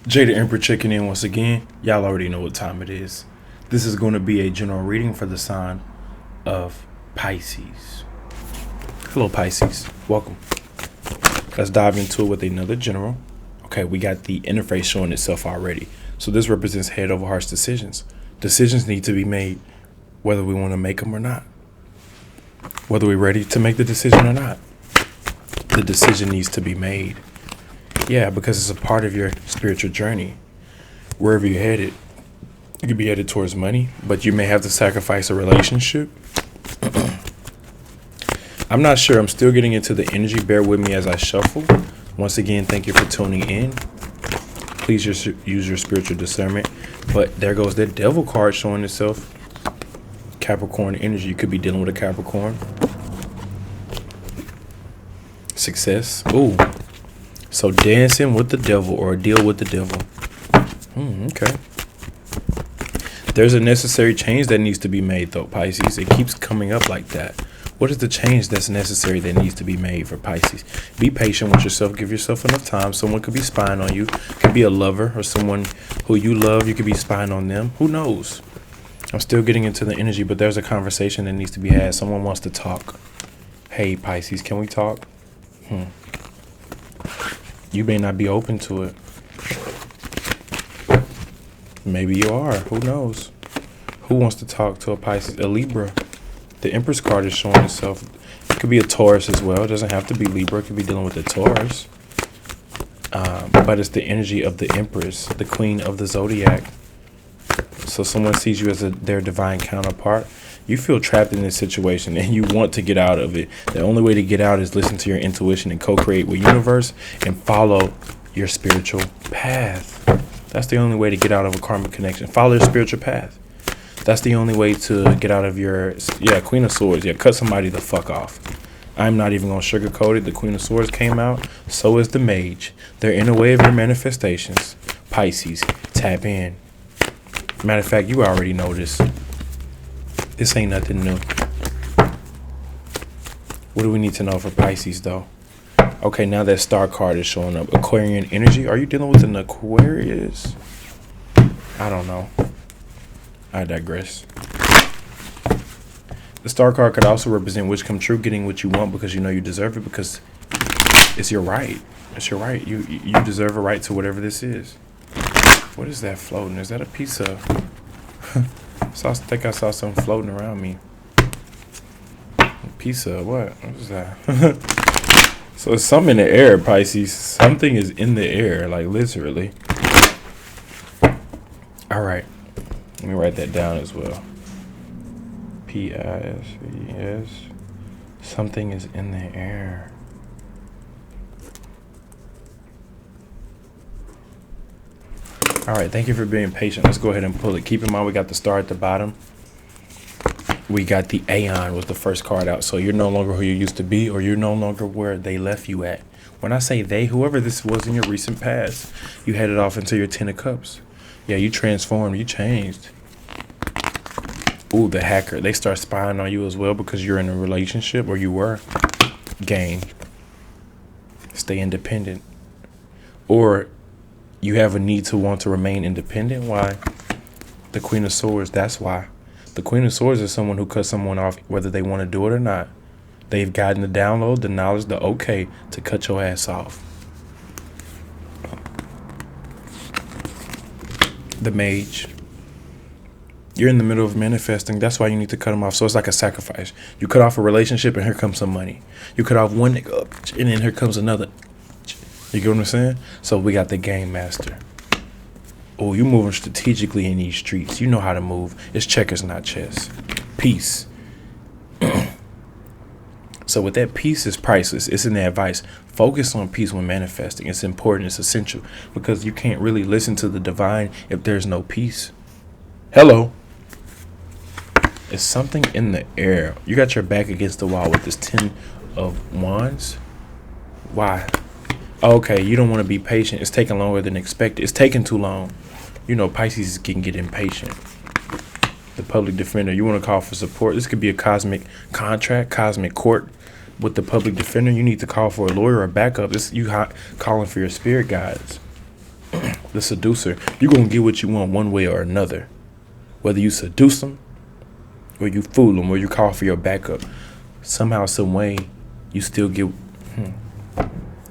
Jada Emperor checking in once again. Y'all already know what time it is. This is going to be a general reading for the sign of Pisces. Hello, Pisces. Welcome. Let's dive into it with another general. Okay, we got the interface showing itself already. So this represents head over heart decisions. Decisions need to be made whether we want to make them or not. Whether we're ready to make the decision or not. The decision needs to be made. Yeah, because it's a part of your spiritual journey. Wherever you're headed, you could be headed towards money, but you may have to sacrifice a relationship. I'm not sure. I'm still getting into the energy. Bear with me as I shuffle. Once again, thank you for tuning in. Please just use your spiritual discernment. But there goes that devil card showing itself. Capricorn energy. You could be dealing with a Capricorn. Success. Ooh. So dancing with the devil or a deal with the devil. Okay. There's a necessary change that needs to be made though, Pisces. It keeps coming up like that. What is the change that's necessary that needs to be made for Pisces? Be patient with yourself. Give yourself enough time. Someone could be spying on you. It could be a lover or someone who you love. You could be spying on them. Who knows? I'm still getting into the energy, but there's a conversation that needs to be had. Someone wants to talk. Hey, Pisces, can we talk? You may not be open to it. Maybe you are. Who knows? Who wants to talk to a Pisces? A Libra. The Empress card is showing itself. It could be a Taurus as well. It doesn't have to be Libra. It could be dealing with a Taurus. But it's the energy of the Empress, the Queen of the Zodiac. So someone sees you as their divine counterpart. You feel trapped in this situation and you want to get out of it. The only way to get out is listen to your intuition and co-create with universe and follow your spiritual path. That's the only way to get out of a karmic connection. Follow your spiritual path. That's the only way to get out of your, Queen of Swords. Cut somebody the fuck off. I'm not even going to sugarcoat it. The Queen of Swords came out. So is the Mage. They're in the way of your manifestations. Pisces, tap in. Matter of fact, you already know this. This ain't nothing new. What do we need to know for Pisces, though? Okay, now that star card is showing up. Aquarian energy. Are you dealing with an Aquarius? I don't know. I digress. The star card could also represent wish come true, getting what you want because you know you deserve it, because it's your right. It's your right. You deserve a right to whatever this is. What is that floating? Is that a piece of... I think I saw something floating around me. A piece of what? What is that? So it's something in the air, Pisces. Something is in the air, like literally. All right. Let me write that down as well. Pisces. Something is in the air. All right, thank you for being patient. Let's go ahead and pull it. Keep in mind, we got the star at the bottom. We got the Aeon was the first card out. So you're no longer who you used to be, or you're no longer where they left you at. When I say they, whoever this was in your recent past, you headed off into your 10 of Cups. Yeah, you transformed. You changed. Ooh, the hacker. They start spying on you as well because you're in a relationship, or you were. Gain. Stay independent. Or... you have a need to want to remain independent. Why? The Queen of Swords, that's why. The Queen of Swords is someone who cuts someone off whether they want to do it or not. They've gotten the download, the knowledge, the okay to cut your ass off. The Mage. You're in the middle of manifesting. That's why you need to cut them off. So it's like a sacrifice. You cut off a relationship and here comes some money. You cut off one nigga and then here comes another. You get what I'm saying? So we got the Game Master. Oh, you moving strategically in these streets. You know how to move. It's checkers, not chess. Peace. So with that, peace is priceless. It's in the advice. Focus on peace when manifesting. It's important. It's essential. Because you can't really listen to the divine if there's no peace. Hello. It's something in the air. You got your back against the wall with this 10 of Wands. Why? Okay, you don't want to be patient. It's taking longer than expected. It's taking too long. You know, Pisces can get impatient. The public defender, you want to call for support. This could be a cosmic contract, cosmic court with the public defender. You need to call for a lawyer or backup. This you calling for your spirit guides. the seducer. You're going to get what you want one way or another. Whether you seduce them, or you fool them, or you call for your backup. Somehow, some way, you still get...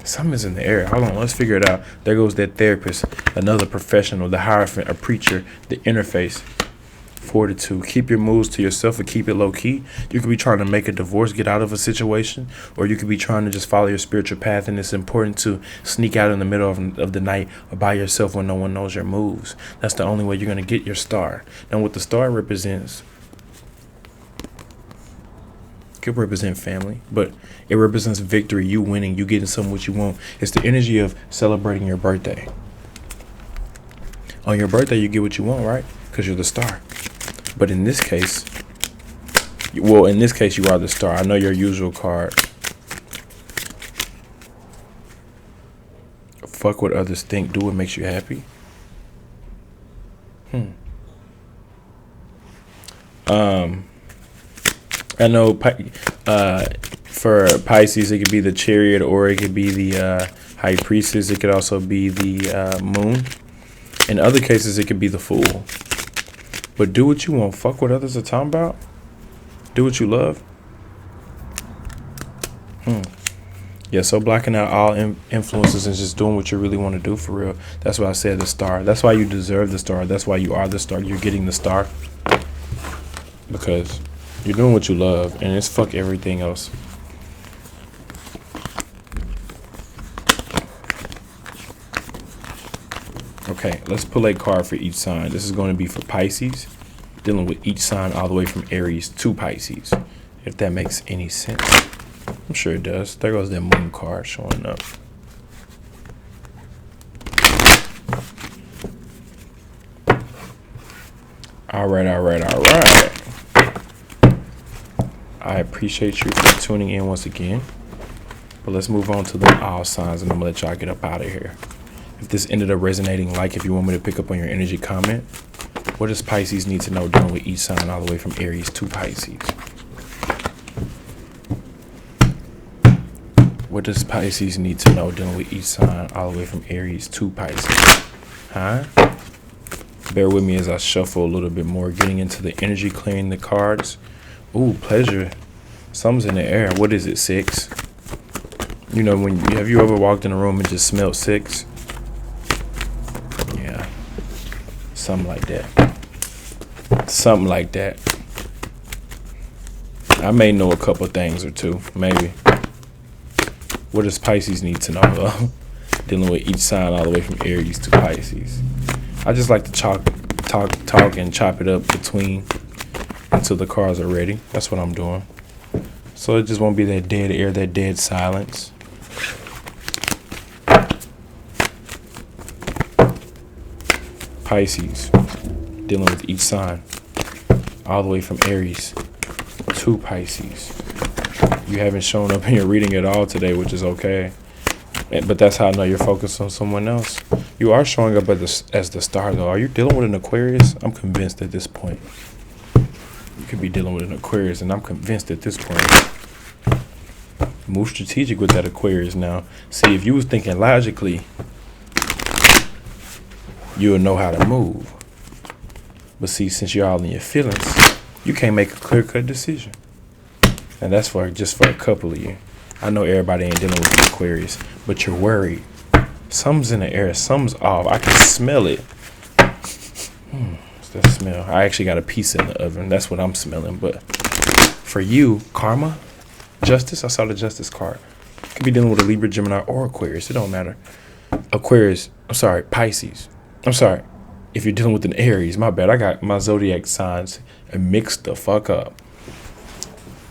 Something's in the air. Hold on, let's figure it out. There goes that therapist, another professional, the hierophant, a preacher, the interface. Fortitude. Keep your moves to yourself or keep it low key. You could be trying to make a divorce, get out of a situation, or you could be trying to just follow your spiritual path, and it's important to sneak out in the middle of the night or by yourself when no one knows your moves. That's the only way you're going to get your star. Now, what the star represents could represent family, but it represents victory, you winning, you getting something what you want. It's the energy of celebrating your birthday. On your birthday, you get what you want, right? Because you're the star. But in this case, you are the star. I know your usual card. Fuck what others think. Do what makes you happy. I know for Pisces, it could be the Chariot, or it could be the High Priestess. It could also be the Moon. In other cases, it could be the Fool. But do what you want. Fuck what others are talking about. Do what you love. Yeah, so blocking out all influences and just doing what you really want to do for real. That's why I said the star. That's why you deserve the star. That's why you are the star. You're getting the star. Because you're doing what you love, and it's fuck everything else. Okay, let's pull a card for each sign. This is going to be for Pisces, dealing with each sign all the way from Aries to Pisces, if that makes any sense. I'm sure it does. There goes that Moon card showing up. All right. I appreciate you for tuning in once again. But let's move on to the all signs, and I'm going to let y'all get up out of here. If this ended up resonating, like if you want me to pick up on your energy, comment. What does Pisces need to know dealing with each sign all the way from Aries to Pisces? What does Pisces need to know dealing with each sign all the way from Aries to Pisces? Bear with me as I shuffle a little bit more, getting into the energy, clearing the cards. Ooh, pleasure. Something's in the air. What is it, 6? You know, have you ever walked in a room and just smelled 6? Yeah. Something like that. Something like that. I may know a couple things or two, maybe. What does Pisces need to know, though? Dealing with each sign all the way from Aries to Pisces. I just like to talk and chop it up between until the cards are ready. That's what I'm doing. So it just won't be that dead air, that dead silence. Pisces, dealing with each sign all the way from Aries to Pisces. You haven't shown up in your reading at all today, which is okay. But that's how I know you're focused on someone else. You are showing up as the star, though. Are you dealing with an Aquarius? I'm convinced at this point. You could be dealing with an Aquarius, and I'm convinced at this point. Move strategic with that Aquarius now. See, if you was thinking logically, you'll know how to move. But see, since you're all in your feelings, you can't make a clear-cut decision. And that's just for a couple of you. I know everybody ain't dealing with the Aquarius, but you're worried. Something's in the air. Something's off. I can smell it. What's that smell? I actually got a piece in the oven. That's what I'm smelling. But for you, karma, justice. I saw the justice card. You could be dealing with a Libra, Gemini, or Aquarius. It don't matter. Aquarius. I'm sorry. Pisces. I'm sorry. If you're dealing with an Aries, my bad. I got my zodiac signs mixed the fuck up.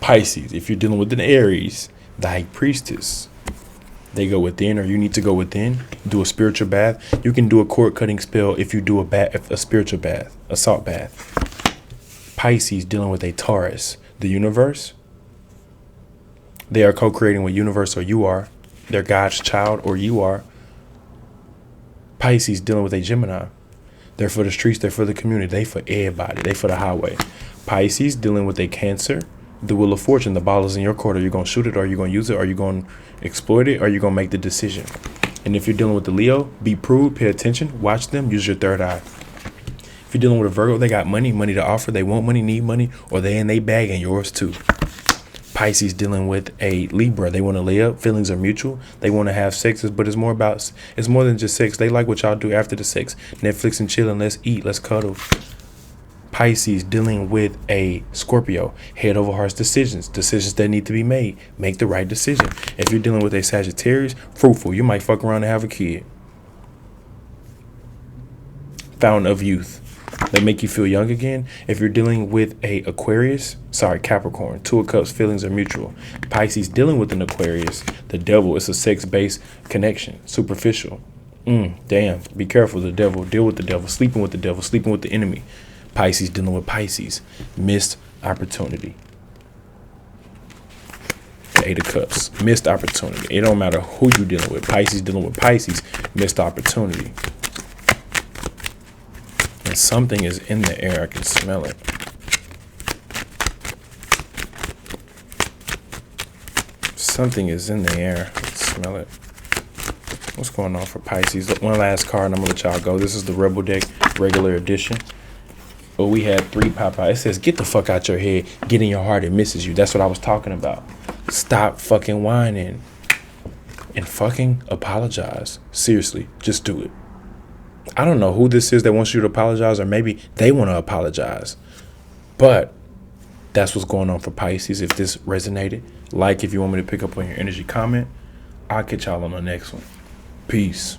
Pisces. If you're dealing with an Aries, the High Priestess. They go within, or you need to go within. Do a spiritual bath. You can do a cord cutting spell if you do a spiritual bath, a salt bath. Pisces dealing with a Taurus, the universe. They are co-creating with universe, or you are. They're God's child, or you are. Pisces dealing with a Gemini. They're for the streets. They're for the community. They for everybody. They for the highway. Pisces dealing with a Cancer. The Wheel of Fortune, the ball is in your court. Are you going to shoot it? Or are you going to use it? Are you going to exploit it? Or are you going to make the decision? And if you're dealing with the Leo, be prude, pay attention, watch them, use your third eye. If you're dealing with a Virgo, they got money to offer, they want money, need money, or they in they bag and yours too. Pisces dealing with a Libra, they want to lay up, feelings are mutual, they want to have sex, but it's more than just sex. They like what y'all do after the sex. Netflix and chilling, let's eat, let's cuddle. Pisces dealing with a Scorpio, head over heart decisions that need to be made. Make the right decision. If you're dealing with a Sagittarius, fruitful, you might fuck around and have a kid. Fountain of youth, they make you feel young again. If you're dealing with a Capricorn, Two of Cups, feelings are mutual. Pisces dealing with an Aquarius, the devil, it's a sex-based connection, superficial. Damn, be careful, the devil, deal with the devil, sleeping with the enemy. Pisces dealing with Pisces, missed opportunity. The Eight of Cups, missed opportunity. It don't matter who you're dealing with. Pisces dealing with Pisces, missed opportunity. And something is in the air. I can smell it. Something is in the air. I can smell it. What's going on for Pisces? One last card and I'm going to let y'all go. This is the Rebel deck, regular edition. But we had 3 pop out. It says, get the fuck out your head. Get in your heart. It misses you. That's what I was talking about. Stop fucking whining. And fucking apologize. Seriously, just do it. I don't know who this is that wants you to apologize, or maybe they want to apologize. But that's what's going on for Pisces. If this resonated, like if you want me to pick up on your energy, comment. I'll catch y'all on the next one. Peace.